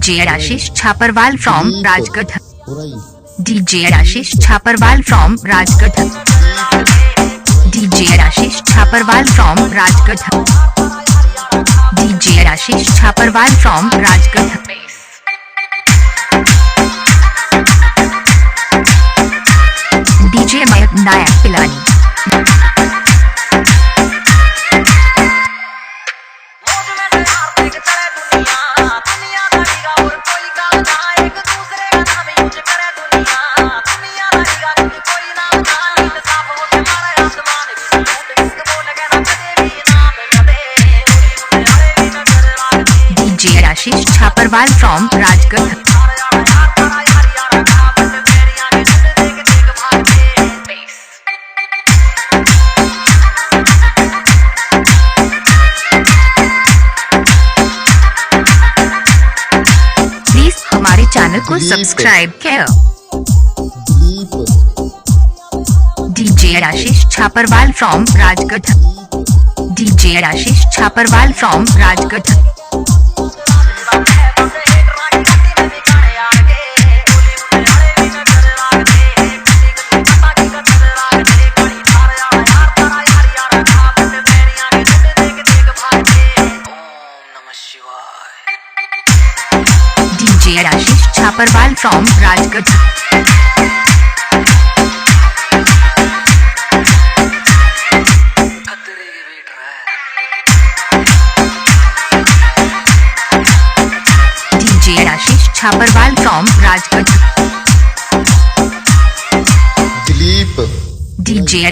DJ Ashish Chaparwal from Rajkot. DJ Ashish Chaparwal from Rajkot. DJ Ashish Chaparwal from Rajkot. DJ Ashish Chaparwal from Rajkot. DJ Mayak Nayak Pilani. DJ Ashish Chaparwal from Rajkot. Please हमारे channel को subscribe करो। DJ Ashish Chaparwal from Rajkot. DJ Ashish Chaparwal from Rajkot. DJ Ashish Chaparwal from Rajkot. DJ Ashish Chaparwal from Rajkot. DJ